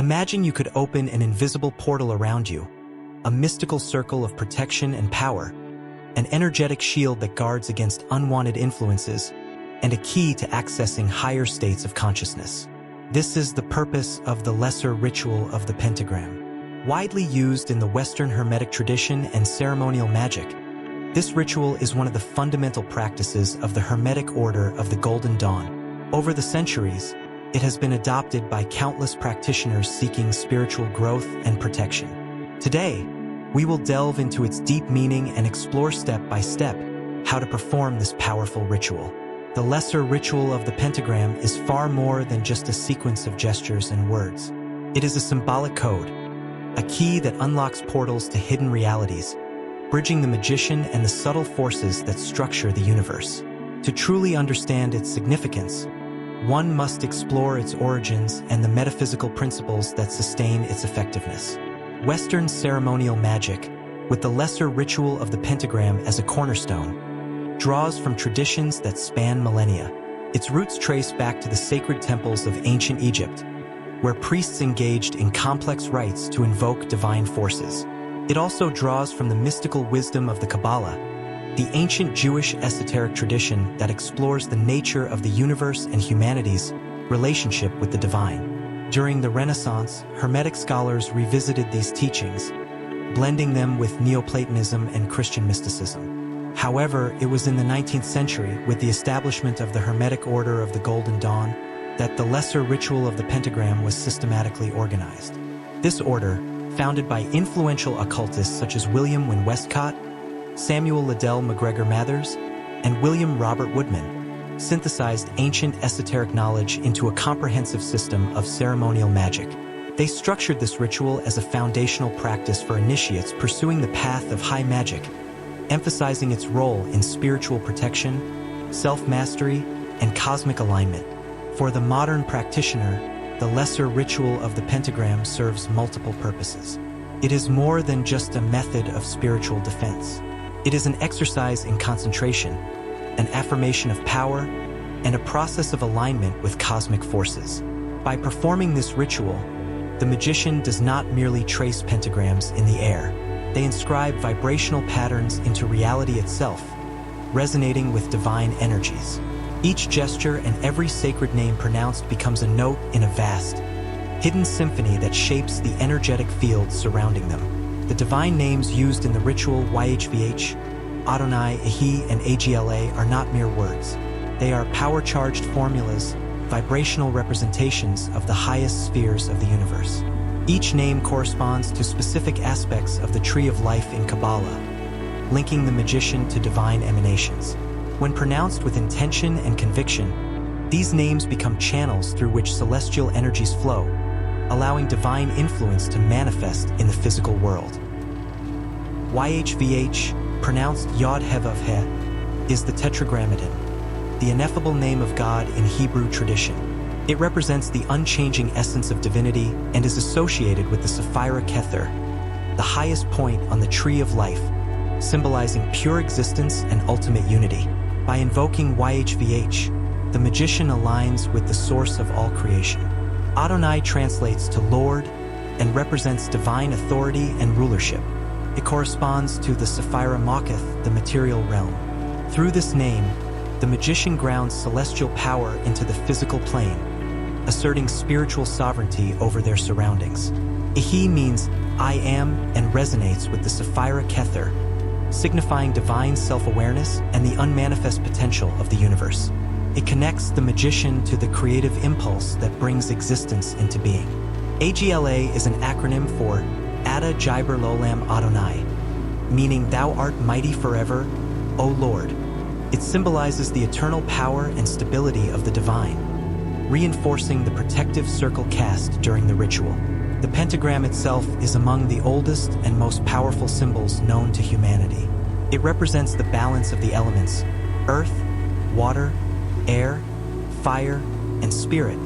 Imagine you could open an invisible portal around you, a mystical circle of protection and power, an energetic shield that guards against unwanted influences, and a key to accessing higher states of consciousness. This is the purpose of the Lesser Ritual of the Pentagram. Widely used in the Western Hermetic tradition and ceremonial magic, this ritual is one of the fundamental practices of the Hermetic Order of the Golden Dawn. Over the centuries, it has been adopted by countless practitioners seeking spiritual growth and protection. Today, we will delve into its deep meaning and explore step by step how to perform this powerful ritual. The Lesser Ritual of the Pentagram is far more than just a sequence of gestures and words. It is a symbolic code, a key that unlocks portals to hidden realities, bridging the magician and the subtle forces that structure the universe. To truly understand its significance, one must explore its origins and the metaphysical principles that sustain its effectiveness. Western ceremonial magic, with the Lesser Ritual of the Pentagram as a cornerstone, draws from traditions that span millennia. Its roots trace back to the sacred temples of ancient Egypt, where priests engaged in complex rites to invoke divine forces. It also draws from the mystical wisdom of the Kabbalah, the ancient Jewish esoteric tradition that explores the nature of the universe and humanity's relationship with the divine. During the Renaissance, Hermetic scholars revisited these teachings, blending them with Neoplatonism and Christian mysticism. However, it was in the 19th century, with the establishment of the Hermetic Order of the Golden Dawn, that the Lesser Ritual of the Pentagram was systematically organized. This order, founded by influential occultists such as William Wynne Westcott, Samuel Liddell MacGregor Mathers, and William Robert Woodman, synthesized ancient esoteric knowledge into a comprehensive system of ceremonial magic. They structured this ritual as a foundational practice for initiates pursuing the path of high magic, emphasizing its role in spiritual protection, self-mastery, and cosmic alignment. For the modern practitioner, the Lesser Ritual of the Pentagram serves multiple purposes. It is more than just a method of spiritual defense. It is an exercise in concentration, an affirmation of power, and a process of alignment with cosmic forces. By performing this ritual, the magician does not merely trace pentagrams in the air. They inscribe vibrational patterns into reality itself, resonating with divine energies. Each gesture and every sacred name pronounced becomes a note in a vast, hidden symphony that shapes the energetic fields surrounding them. The divine names used in the ritual YHVH, Adonai, Ehi, and AGLA are not mere words. They are power-charged formulas, vibrational representations of the highest spheres of the universe. Each name corresponds to specific aspects of the Tree of Life in Kabbalah, linking the magician to divine emanations. When pronounced with intention and conviction, these names become channels through which celestial energies flow, allowing divine influence to manifest in the physical world. YHVH, pronounced Yod Hevav He, is the Tetragrammaton, the ineffable name of God in Hebrew tradition. It represents the unchanging essence of divinity and is associated with the Sephira Kether, the highest point on the Tree of Life, symbolizing pure existence and ultimate unity. By invoking YHVH, the magician aligns with the source of all creation. Adonai translates to Lord and represents divine authority and rulership. It corresponds to the Sephira Maketh, the material realm. Through this name, the magician grounds celestial power into the physical plane, asserting spiritual sovereignty over their surroundings. Ehi means I am and resonates with the Sephira Kether, signifying divine self-awareness and the unmanifest potential of the universe. It connects the magician to the creative impulse that brings existence into being. AGLA is an acronym for Ada Jiber Lolam Adonai, meaning Thou art mighty forever, O Lord. It symbolizes the eternal power and stability of the divine, reinforcing the protective circle cast during the ritual. The pentagram itself is among the oldest and most powerful symbols known to humanity. It represents the balance of the elements: earth, water, air, fire, and spirit,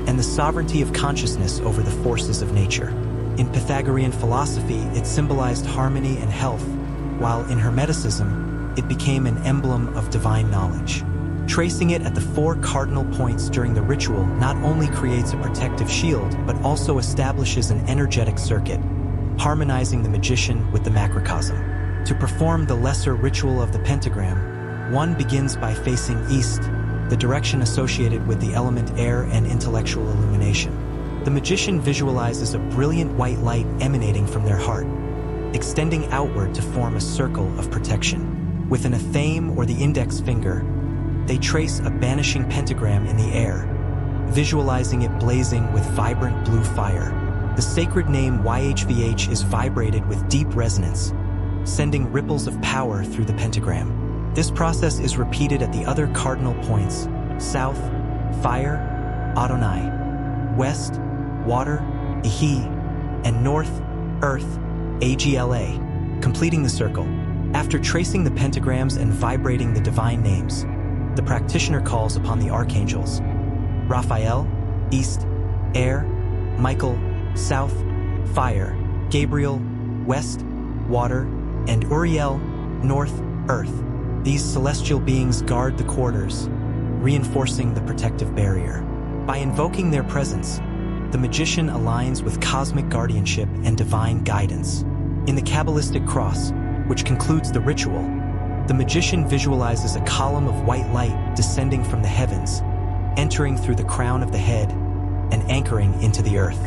and the sovereignty of consciousness over the forces of nature. In Pythagorean philosophy, it symbolized harmony and health, while in Hermeticism, it became an emblem of divine knowledge. Tracing it at the 4 cardinal points during the ritual not only creates a protective shield, but also establishes an energetic circuit, harmonizing the magician with the macrocosm. To perform the lesser ritual of the pentagram, one begins by facing east, the direction associated with the element air and intellectual illumination. The magician visualizes a brilliant white light emanating from their heart, extending outward to form a circle of protection. With an athame or the index finger, they trace a banishing pentagram in the air, visualizing it blazing with vibrant blue fire. The sacred name YHVH is vibrated with deep resonance, sending ripples of power through the pentagram. This process is repeated at the other cardinal points: south, fire, Adonai; west, water, Ihi; and north, earth, Agla, completing the circle. After tracing the pentagrams and vibrating the divine names, the practitioner calls upon the archangels: Raphael, east, air; Michael, south, fire; Gabriel, west, water; and Uriel, north, earth. These celestial beings guard the quarters, reinforcing the protective barrier. By invoking their presence, the magician aligns with cosmic guardianship and divine guidance. In the Kabbalistic cross, which concludes the ritual, the magician visualizes a column of white light descending from the heavens, entering through the crown of the head and anchoring into the earth.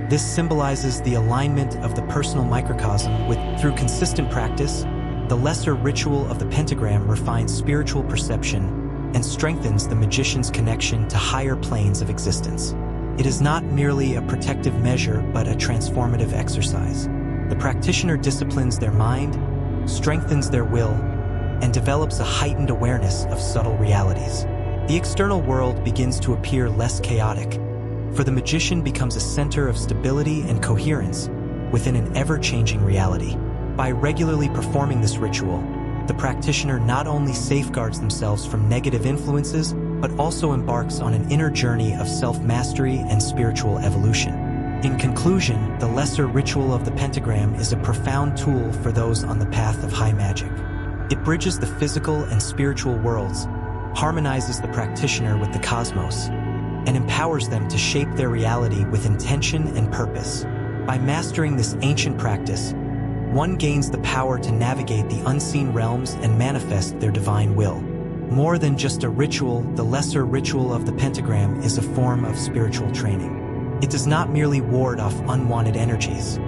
This symbolizes the alignment of the personal microcosm through consistent practice. The lesser ritual of the pentagram refines spiritual perception and strengthens the magician's connection to higher planes of existence. It is not merely a protective measure, but a transformative exercise. The practitioner disciplines their mind, strengthens their will, and develops a heightened awareness of subtle realities. The external world begins to appear less chaotic, for the magician becomes a center of stability and coherence within an ever-changing reality. By regularly performing this ritual, the practitioner not only safeguards themselves from negative influences, but also embarks on an inner journey of self-mastery and spiritual evolution. In conclusion, the lesser ritual of the pentagram is a profound tool for those on the path of high magic. It bridges the physical and spiritual worlds, harmonizes the practitioner with the cosmos, and empowers them to shape their reality with intention and purpose. By mastering this ancient practice, one gains the power to navigate the unseen realms and manifest their divine will. More than just a ritual, the lesser ritual of the pentagram is a form of spiritual training. It does not merely ward off unwanted energies.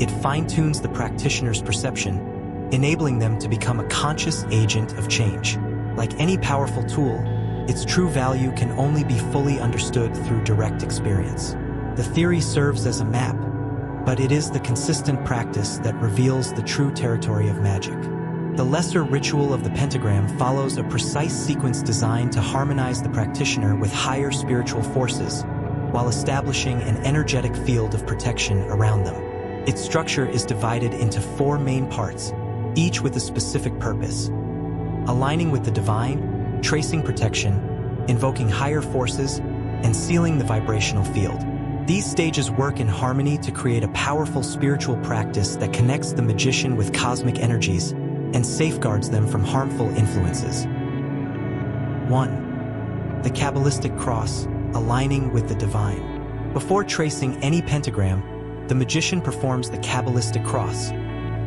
It fine-tunes the practitioner's perception, enabling them to become a conscious agent of change. Like any powerful tool, its true value can only be fully understood through direct experience. The theory serves as a map, but it is the consistent practice that reveals the true territory of magic. The lesser ritual of the pentagram follows a precise sequence designed to harmonize the practitioner with higher spiritual forces, while establishing an energetic field of protection around them. Its structure is divided into 4 main parts, each with a specific purpose: aligning with the divine, tracing protection, invoking higher forces, and sealing the vibrational field. These stages work in harmony to create a powerful spiritual practice that connects the magician with cosmic energies and safeguards them from harmful influences. 1. The Kabbalistic cross, aligning with the divine. Before tracing any pentagram, the magician performs the Kabbalistic cross,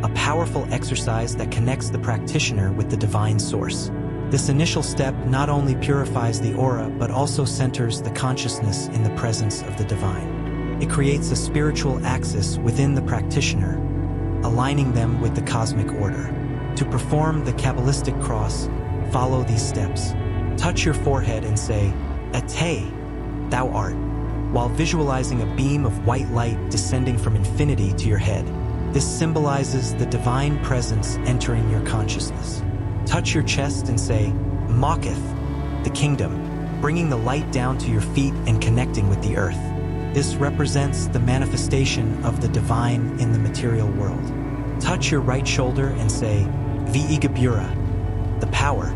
a powerful exercise that connects the practitioner with the divine source. This initial step not only purifies the aura, but also centers the consciousness in the presence of the divine. It creates a spiritual axis within the practitioner, aligning them with the cosmic order. To perform the Kabbalistic cross, follow these steps. Touch your forehead and say, "Ate, thou art," while visualizing a beam of white light descending from infinity to your head. This symbolizes the divine presence entering your consciousness. Touch your chest and say, "Maketh," the kingdom, bringing the light down to your feet and connecting with the earth. This represents the manifestation of the divine in the material world. Touch your right shoulder and say, "Vi'igabura," the power,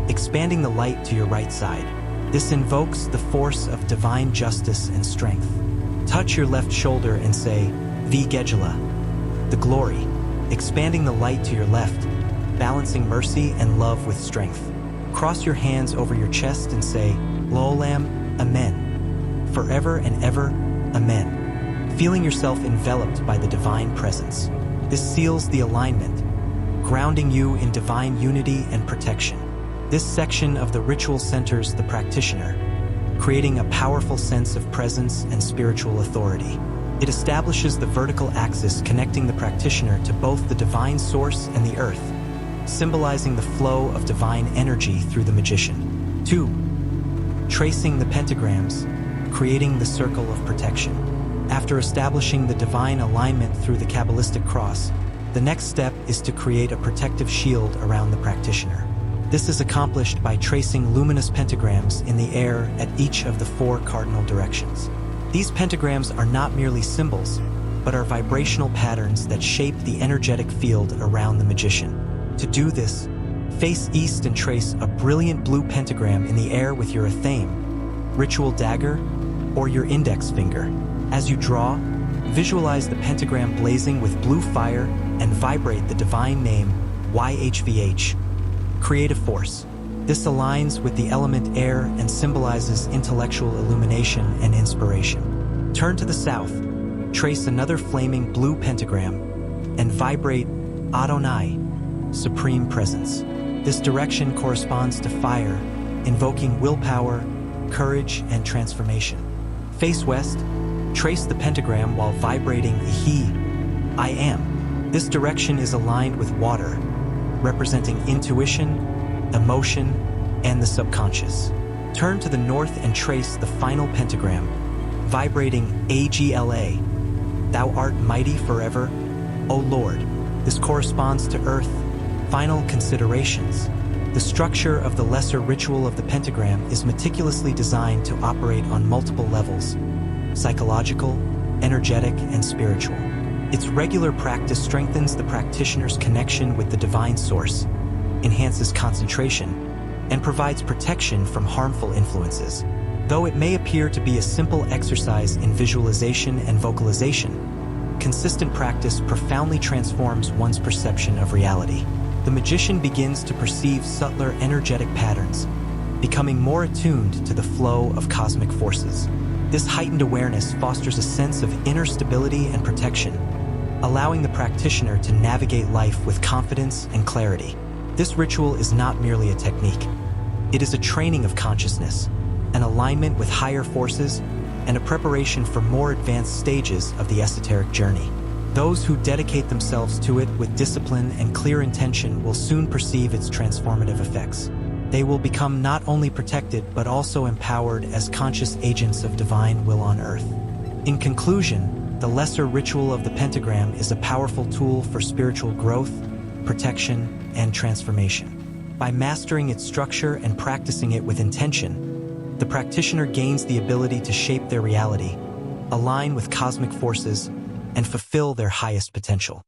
expanding the light to your right side. This invokes the force of divine justice and strength. Touch your left shoulder and say, "Vi'gejala," the glory, expanding the light to your left, balancing mercy and love with strength. Cross your hands over your chest and say, L'Olam, Amen. Forever and ever, Amen. Feeling yourself enveloped by the divine presence. This seals the alignment, grounding you in divine unity and protection. This section of the ritual centers the practitioner, creating a powerful sense of presence and spiritual authority. It establishes the vertical axis connecting the practitioner to both the divine source and the earth, symbolizing the flow of divine energy through the magician. 2. Tracing the pentagrams, creating the circle of protection. After establishing the divine alignment through the Kabbalistic cross, the next step is to create a protective shield around the practitioner. This is accomplished by tracing luminous pentagrams in the air at each of the 4 cardinal directions. These pentagrams are not merely symbols, but are vibrational patterns that shape the energetic field around the magician. To do this, face east and trace a brilliant blue pentagram in the air with your athame, ritual dagger, or your index finger. As you draw, visualize the pentagram blazing with blue fire and vibrate the divine name, YHVH, creative force. This aligns with the element air and symbolizes intellectual illumination and inspiration. Turn to the south, trace another flaming blue pentagram, and vibrate Adonai, supreme presence. This direction corresponds to fire, invoking willpower, courage, and transformation. Face west, trace the pentagram while vibrating He, I am. This direction is aligned with water, representing intuition, emotion, and the subconscious. Turn to the north and trace the final pentagram, vibrating AGLA, Thou art mighty forever, O Lord. This corresponds to earth. Final considerations. The structure of the lesser ritual of the pentagram is meticulously designed to operate on multiple levels: psychological, energetic, and spiritual. Its regular practice strengthens the practitioner's connection with the divine source, enhances concentration, and provides protection from harmful influences. Though it may appear to be a simple exercise in visualization and vocalization, consistent practice profoundly transforms one's perception of reality. The magician begins to perceive subtler energetic patterns, becoming more attuned to the flow of cosmic forces. This heightened awareness fosters a sense of inner stability and protection, allowing the practitioner to navigate life with confidence and clarity. This ritual is not merely a technique. It is a training of consciousness, an alignment with higher forces, and a preparation for more advanced stages of the esoteric journey. Those who dedicate themselves to it with discipline and clear intention will soon perceive its transformative effects. They will become not only protected but also empowered as conscious agents of divine will on earth. In conclusion, the lesser ritual of the pentagram is a powerful tool for spiritual growth, protection, and transformation. By mastering its structure and practicing it with intention, the practitioner gains the ability to shape their reality, align with cosmic forces, and fulfill their highest potential.